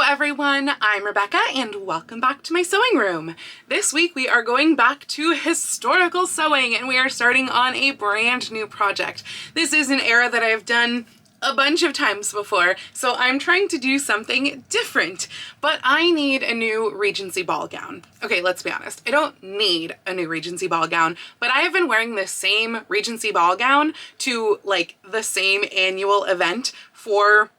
everyone, I'm Rebecca and welcome back to my sewing room. This week we are going back to historical sewing and we are starting on a brand new project. This is an era that I've done a bunch of times before, so I'm trying to do something different, but I need a new Regency ball gown. Okay, let's be honest, I don't need a new Regency ball gown, but I have been wearing the same Regency ball gown to like the same annual event for,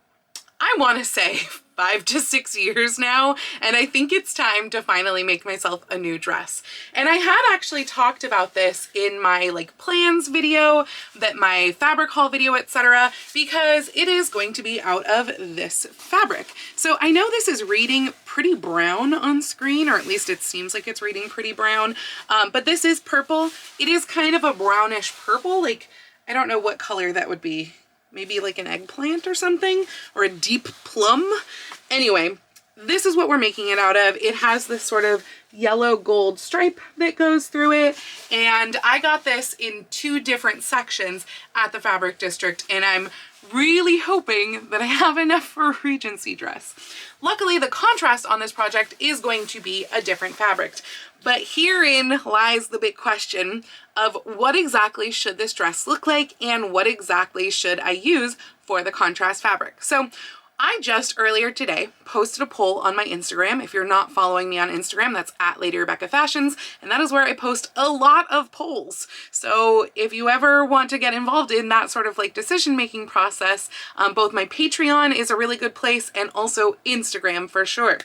I want to say, 5 to 6 years now, and I think it's time to finally make myself a new dress. And I had actually talked about this in my plans video, my fabric haul video, etc., because it is going to be out of this fabric. So I know this is reading pretty brown on screen, or at least it seems like it's reading pretty brown, but this is purple. It is kind of a brownish purple, I don't know what color that would be. Maybe like an eggplant or something, or a deep plum. Anyway, this is what we're making it out of. It has this sort of yellow gold stripe that goes through it, and I got this in 2 different sections at the Fabric District, and I'm really hoping that I have enough for a Regency dress. Luckily, the contrast on this project is going to be a different fabric, but herein lies the big question of what exactly should this dress look like and what exactly should I use for the contrast fabric. So I just earlier today posted a poll on my Instagram. If you're not following me on Instagram, that's at Lady Rebecca Fashions, and that is where I post a lot of polls. So if you ever want to get involved in that sort of decision-making process, both my Patreon is a really good place and also Instagram for sure.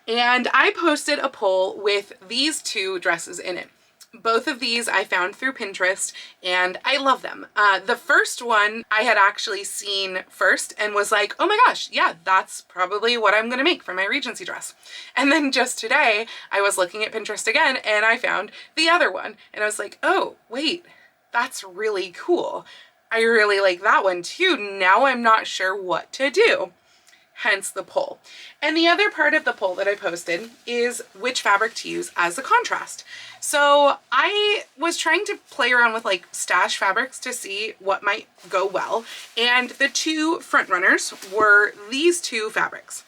And I posted a poll with these 2 dresses in it. Both of these I found through Pinterest and I love them. The first one I had actually seen first and was like, oh my gosh, yeah, that's probably what I'm gonna make for my Regency dress. And then just today I was looking at Pinterest again and I found the other one and I was like, oh wait, that's really cool. I really like that one too. Now I'm not sure what to do. Hence the poll. And the other part of the poll that I posted is which fabric to use as a contrast. So I was trying to play around with stash fabrics to see what might go well. And the 2 front runners were these 2 fabrics.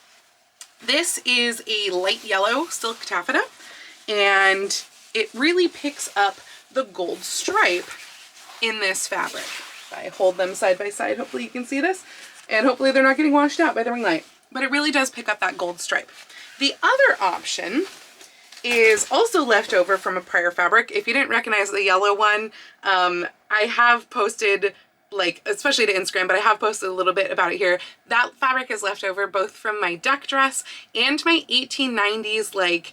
This is a light yellow silk taffeta, and it really picks up the gold stripe in this fabric. If I hold them side by side, hopefully you can see this. And hopefully they're not getting washed out by the ring light. But it really does pick up that gold stripe. The other option is also left over from a prior fabric. If you didn't recognize the yellow one, I have posted, especially to Instagram, but I have posted a little bit about it here. That fabric is left over both from my duck dress and my 1890s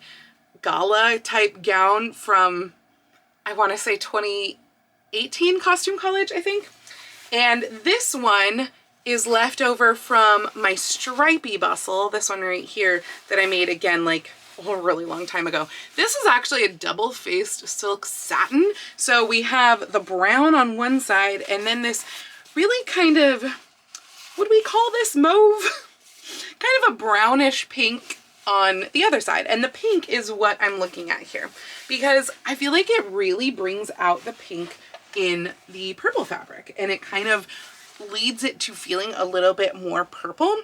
gala type gown from, I want to say 2018 Costume College, I think. And this one is left over from my stripy bustle, this one right here that I made again a really long time ago. This is actually a double-faced silk satin. So we have the brown on one side and then this really kind of, what do we call this, mauve? Kind of a brownish pink on the other side. And the pink is what I'm looking at here because I feel like it really brings out the pink in the purple fabric and it kind of leads it to feeling a little bit more purple.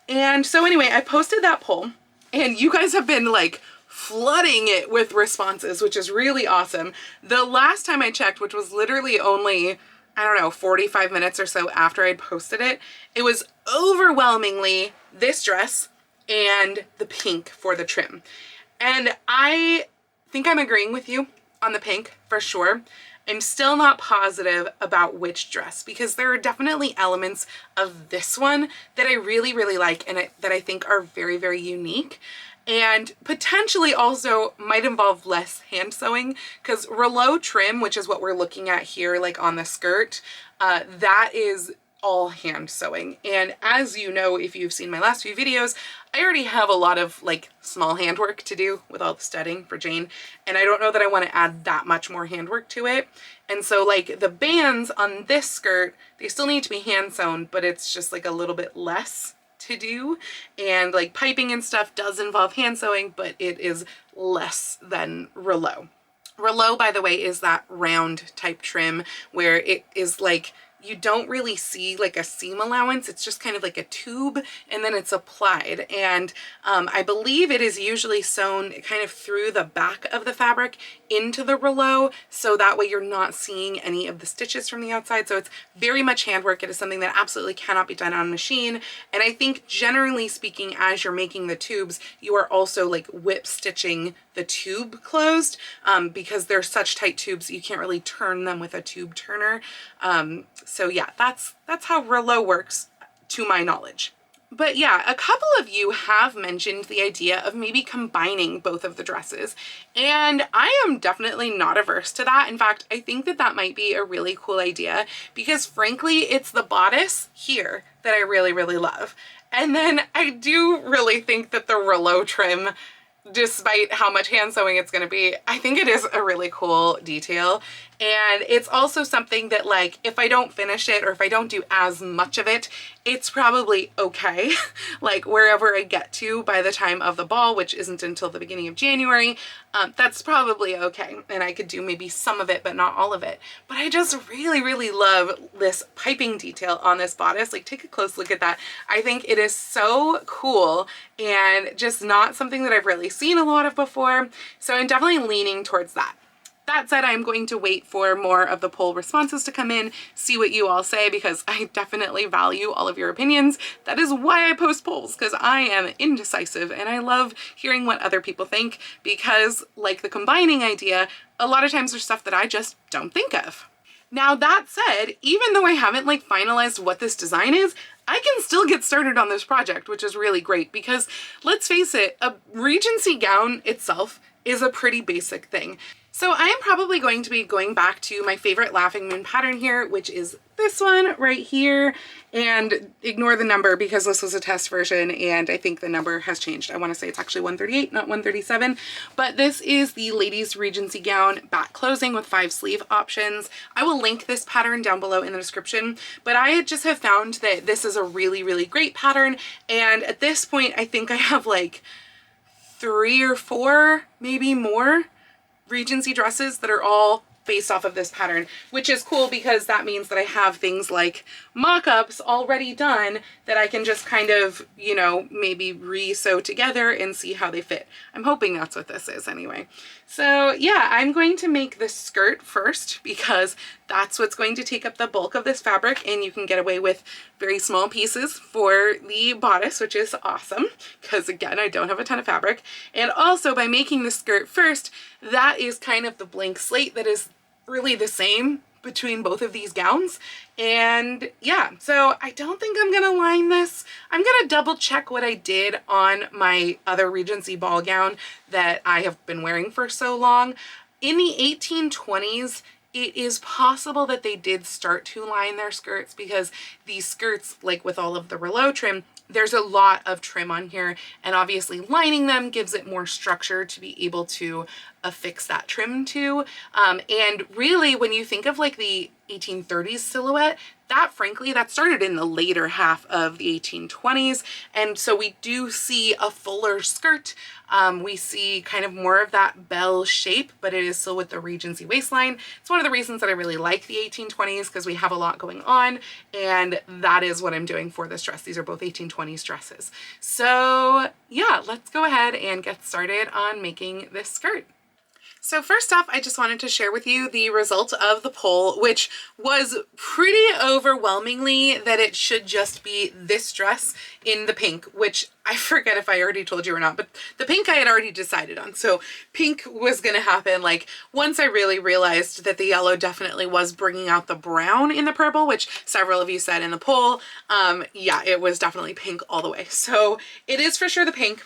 And so anyway, I posted that poll and you guys have been flooding it with responses, which is really awesome. The last time I checked, which was literally only, I don't know, 45 minutes or so after I'd posted it, it was overwhelmingly this dress and the pink for the trim. And I think I'm agreeing with you on the pink for sure. I'm still not positive about which dress because there are definitely elements of this one that I really, really like and that I think are very, very unique and potentially also might involve less hand sewing because rouleau trim, which is what we're looking at here on the skirt, that is all hand sewing. And as you know, if you've seen my last few videos, I already have a lot of small handwork to do with all the studding for Jane, and I don't know that I want to add that much more handwork to it. And so the bands on this skirt, they still need to be hand sewn, but it's just a little bit less to do. And piping and stuff does involve hand sewing, but it is less than rouleau. Rouleau, by the way, is that round type trim where it is you don't really see like a seam allowance. It's just kind of like a tube and then it's applied. And I believe it is usually sewn kind of through the back of the fabric into the rouleau, so that way you're not seeing any of the stitches from the outside. So it's very much handwork. It is something that absolutely cannot be done on machine. And I think generally speaking, as you're making the tubes, you are also like whip stitching the tube closed, because they're such tight tubes you can't really turn them with a tube turner. So yeah, that's how rouleau works to my knowledge. But yeah, a couple of you have mentioned the idea of maybe combining both of the dresses, and I am definitely not averse to that. In fact, I think that that might be a really cool idea, because frankly, it's the bodice here that I really, really love. And then I do really think that the rouleau trim, despite how much hand sewing it's going to be, I think it is a really cool detail. And it's also something that, like, if I don't finish it or if I don't do as much of it, it's probably okay. Like, wherever I get to by the time of the ball, which isn't until the beginning of January, that's probably okay. And I could do maybe some of it, but not all of it. But I just really, really love this piping detail on this bodice. Like, take a close look at that. I think it is so cool and just not something that I've really seen a lot of before. So I'm definitely leaning towards that. That said, I'm going to wait for more of the poll responses to come in, see what you all say, because I definitely value all of your opinions. That is why I post polls, because I am indecisive and I love hearing what other people think, because like the combining idea, a lot of times there's stuff that I just don't think of. Now that said, even though I haven't like finalized what this design is, I can still get started on this project, which is really great, because let's face it, a Regency gown itself is a pretty basic thing. So I am probably going to be going back to my favorite Laughing Moon pattern here, which is this one right here, and ignore the number because this was a test version and I think the number has changed. I want to say it's actually 138, not 137, but this is the ladies Regency gown back closing with 5 sleeve options. I will link this pattern down below in the description, but I just have found that this is a really, really great pattern. And at this point, I think I have like 3 or 4, maybe more, Regency dresses that are all based off of this pattern, which is cool because that means that I have things like mock-ups already done that I can just kind of, you know, maybe re-sew together and see how they fit. I'm hoping that's what this is anyway. So yeah, I'm going to make the skirt first because that's what's going to take up the bulk of this fabric, and you can get away with very small pieces for the bodice, which is awesome because again, I don't have a ton of fabric. And also by making the skirt first, that is kind of the blank slate that is really the same between both of these gowns. And yeah, so I don't think I'm gonna line this. I'm gonna double check what I did on my other Regency ball gown that I have been wearing for so long. In the 1820s, it is possible that they did start to line their skirts, because these skirts, like with all of the rouleau trim, there's a lot of trim on here, and obviously lining them gives it more structure to be able to affix that trim to. And really, when you think of like the 1830s silhouette, that frankly, that started in the later half of the 1820s. And so we do see a fuller skirt. We see kind of more of that bell shape, but it is still with the Regency waistline. It's one of the reasons that I really like the 1820s, because we have a lot going on, and that is what I'm doing for this dress. These are both 1820s dresses. So yeah, let's go ahead and get started on making this skirt. So first off, I just wanted to share with you the result of the poll, which was pretty overwhelmingly that it should just be this dress in the pink, which I forget if I already told you or not, but the pink I had already decided on. So pink was going to happen like once I really realized that the yellow definitely was bringing out the brown in the purple, which several of you said in the poll. Yeah, it was definitely pink all the way. So it is for sure the pink.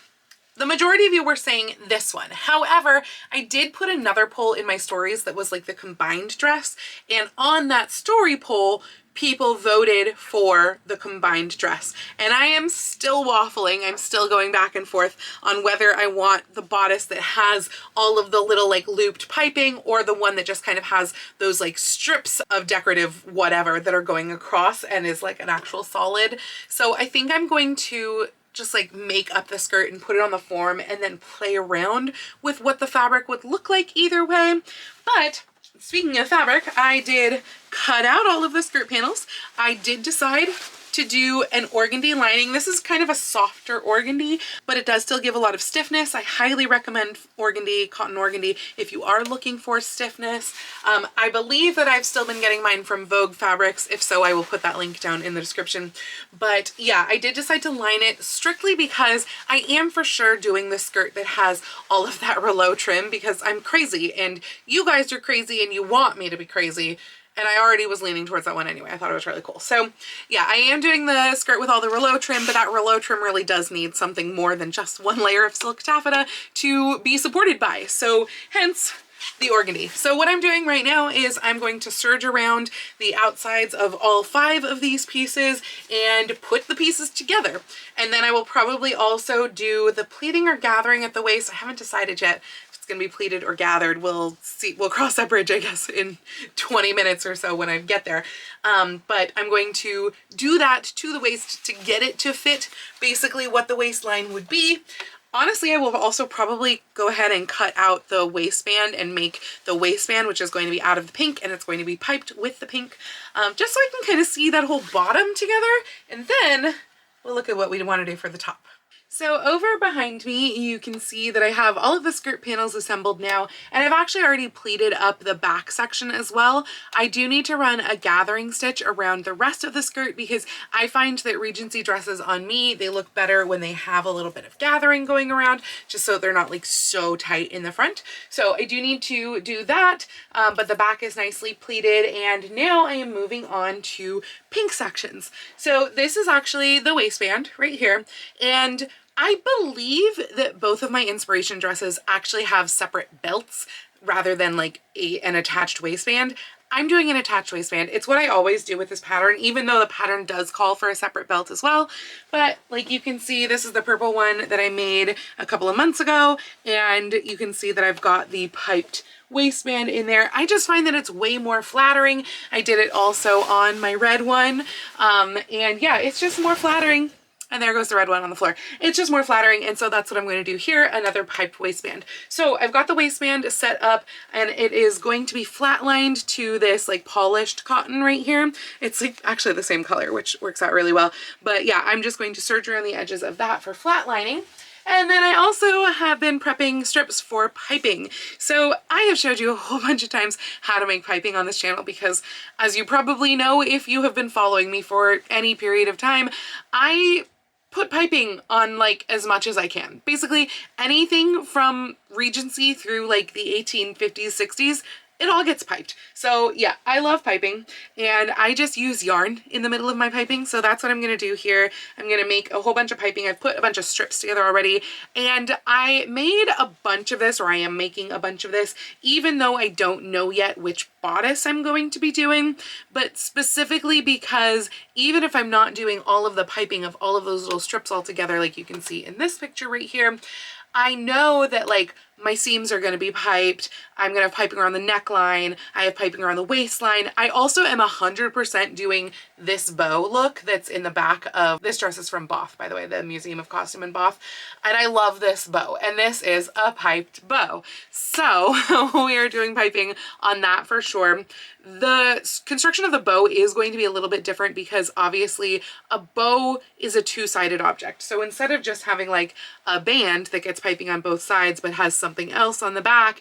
The majority of you were saying this one. However, I did put another poll in my stories that was like the combined dress. And on that story poll, people voted for the combined dress. And I am still waffling. I'm still going back and forth on whether I want the bodice that has all of the little like looped piping, or the one that just kind of has those like strips of decorative whatever that are going across and is like an actual solid. So I think I'm going to just like make up the skirt and put it on the form and then play around with what the fabric would look like either way. But speaking of fabric, I did cut out all of the skirt panels. I did decide to do an organdy lining. This is kind of a softer organdy, but it does still give a lot of stiffness. I highly recommend organdy, cotton organdy, if you are looking for stiffness. I believe that I've still been getting mine from Vogue Fabrics. If so, I will put that link down in the description. But yeah, I did decide to line it strictly because I am for sure doing this skirt that has all of that rouleau trim, because I'm crazy and you guys are crazy and you want me to be crazy. And I already was leaning towards that one anyway. I thought it was really cool. So yeah, I am doing the skirt with all the rouleau trim, but that rouleau trim really does need something more than just one layer of silk taffeta to be supported by. So hence the organdy. So what I'm doing right now is I'm going to serge around the outsides of all 5 of these pieces and put the pieces together. And then I will probably also do the pleating or gathering at the waist. I haven't decided yet gonna be pleated or gathered. We'll see, we'll cross that bridge, I guess, in 20 minutes or so when I get there. But I'm going to do that to the waist to get it to fit basically what the waistline would be. Honestly, I will also probably go ahead and cut out the waistband and make the waistband, which is going to be out of the pink, and it's going to be piped with the pink, just so I can kind of see that whole bottom together. And then we'll look at what we want to do for the top. So over behind me, you can see that I have all of the skirt panels assembled now, and I've actually already pleated up the back section as well. I do need to run a gathering stitch around the rest of the skirt because I find that Regency dresses on me, they look better when they have a little bit of gathering going around, just so they're not like so tight in the front. So I do need to do that, but the back is nicely pleated, and now I am moving on to pink sections. So this is actually the waistband right here, and I believe that both of my inspiration dresses actually have separate belts rather than like an attached waistband. I'm doing an attached waistband. It's what I always do with this pattern, even though the pattern does call for a separate belt as well. But like you can see, this is the purple one that I made a couple of months ago, and you can see that I've got the piped waistband in there. I just find that it's way more flattering. I did it also on my red one, and yeah, it's just more flattering. And there goes the red one on the floor. It's just more flattering, and so that's what I'm going to do here, another piped waistband. So I've got the waistband set up, and it is going to be flatlined to this like polished cotton right here. It's like actually the same color, which works out really well. But yeah, I'm just going to serge around the edges of that for flatlining. And then I also have been prepping strips for piping. So I have showed you a whole bunch of times how to make piping on this channel because, as you probably know if you have been following me for any period of time, I put piping on like as much as I can. Basically anything from Regency through like the 1850s, 60s, it all gets piped. So yeah, I love piping, and I just use yarn in the middle of my piping. So that's what I'm gonna do here. I'm gonna make a whole bunch of piping. I've put a bunch of strips together already, and I made a bunch of this, or I am making a bunch of this, even though I don't know yet which bodice I'm going to be doing, but specifically because even if I'm not doing all of the piping of all of those little strips all together, like you can see in this picture right here, I know that like my seams are going to be piped. I'm going to have piping around the neckline. I have piping around the waistline. I also am 100% doing this bow look that's in the back of, this dress is from Bath, by the way, the Museum of Costume in Bath. And I love this bow, and this is a piped bow. So we are doing piping on that for sure. The construction of the bow is going to be a little bit different because obviously a bow is a two-sided object. So instead of just having like a band that gets piping on both sides but has something else on the back,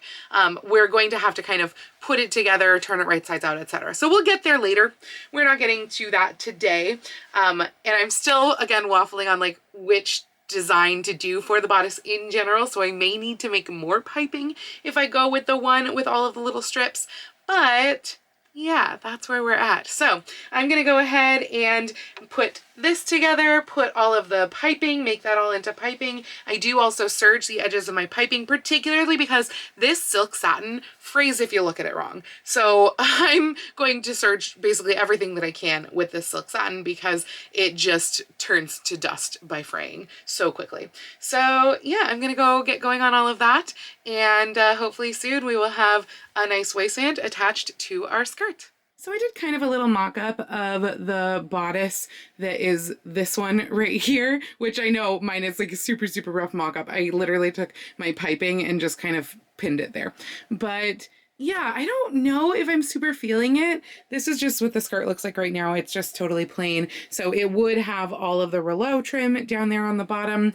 we're going to have to kind of put it together, turn it right sides out, etc. So we'll get there later. We're not getting to that today. And I'm still, again, waffling on like which design to do for the bodice in general. So I may need to make more piping if I go with the one with all of the little strips. But yeah, that's where we're at. So I'm gonna go ahead and put this together, put all of the piping, make that all into piping. I do also serge the edges of my piping, particularly because this silk satin frays if you look at it wrong. So I'm going to serge basically everything that I can with this silk satin because it just turns to dust by fraying so quickly. So yeah, I'm gonna go get going on all of that, and hopefully soon we will have a nice waistband attached to our skirt. So I did kind of a little mock-up of the bodice that is this one right here, which I know mine is like a super, super rough mock-up. I literally took my piping and just kind of pinned it there. But Yeah, I don't know if I'm super feeling it. This is just what the skirt looks like right now. It's just totally plain. So it would have all of the rouleau trim down there on the bottom.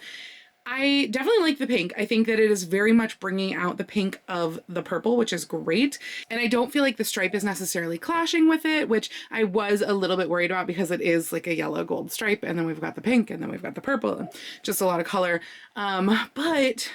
I definitely like the pink. I think that it is very much bringing out the pink of the purple, which is great. And I don't feel like the stripe is necessarily clashing with it, which I was a little bit worried about because it is like a yellow gold stripe. And then we've got the pink and then we've got the purple, just a lot of color. But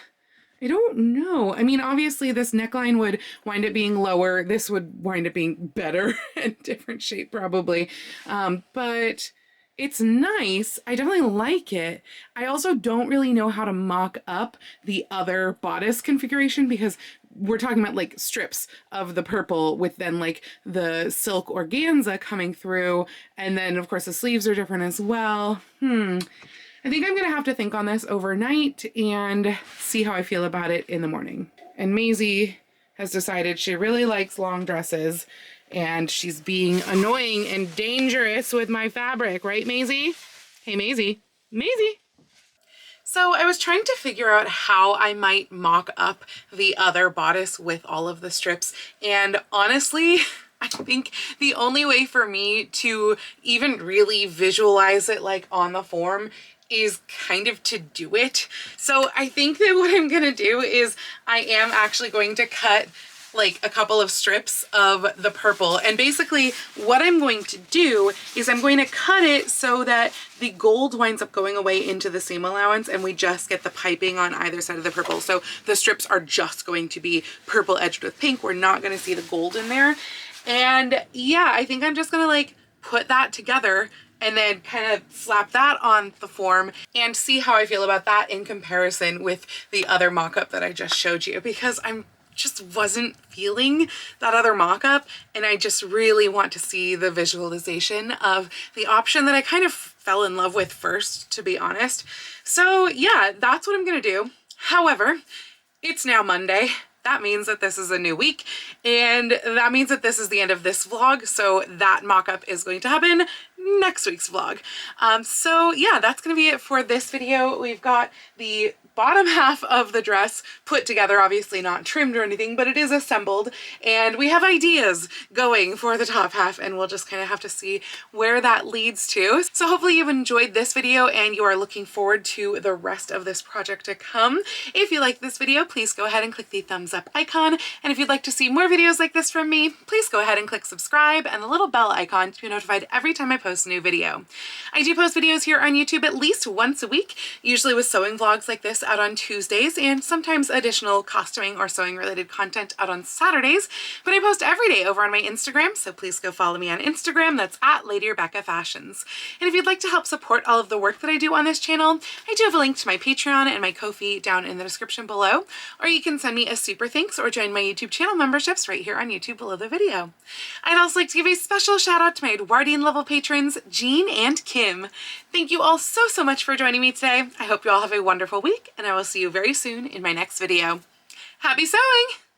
I don't know. I mean, obviously this neckline would wind up being lower. This would wind up being better and different shape probably. But it's nice. I definitely like it. I also don't really know how to mock up the other bodice configuration because we're talking about like strips of the purple with then like the silk organza coming through. And then of course the sleeves are different as well. I think I'm gonna have to think on this overnight and see how I feel about it in the morning. And Maisie has decided she really likes long dresses and she's being annoying and dangerous with my fabric, right, Maisie? Hey, Maisie. Maisie. So I was trying to figure out how I might mock up the other bodice with all of the strips, and honestly, I think the only way for me to even really visualize it like on the form is kind of to do it. So I think that what I'm gonna do is I am actually going to cut like a couple of strips of the purple, and basically what I'm going to do is I'm going to cut it so that the gold winds up going away into the seam allowance and we just get the piping on either side of the purple. So the strips are just going to be purple edged with pink. We're not going to see the gold in there. And yeah, I think I'm just gonna like put that together and then kind of slap that on the form and see how I feel about that in comparison with the other mock-up that I just showed you, because I'm just wasn't feeling that other mock-up and I just really want to see the visualization of the option that I kind of fell in love with first, to be honest. So yeah, that's what I'm gonna do. However, it's now Monday. That means that this is a new week, and that means that this is the end of this vlog, so that mock-up is going to happen next week's vlog. So yeah, that's gonna be it for this video. We've got the bottom half of the dress put together, obviously not trimmed or anything, but it is assembled, and we have ideas going for the top half, and we'll just kind of have to see where that leads to. So hopefully you've enjoyed this video and you are looking forward to the rest of this project to come. If you like this video, please go ahead and click the thumbs up icon, and if you'd like to see more videos like this from me, please go ahead and click subscribe and the little bell icon to be notified every time I post a new video. I do post videos here on YouTube at least once a week, usually with sewing vlogs like this out on Tuesdays, and sometimes additional costuming or sewing related content out on Saturdays, but I post every day over on my Instagram, so please go follow me on Instagram. That's at Lady Rebecca Fashions. And if you'd like to help support all of the work that I do on this channel, I do have a link to my Patreon and my Ko-fi down in the description below, or you can send me a super thanks or join my YouTube channel memberships right here on YouTube below the video. I'd also like to give a special shout out to my Edwardian level patrons, Jean and Kim. Thank you all so much for joining me today. I hope you all have a wonderful week, and I will see you very soon in my next video. Happy sewing!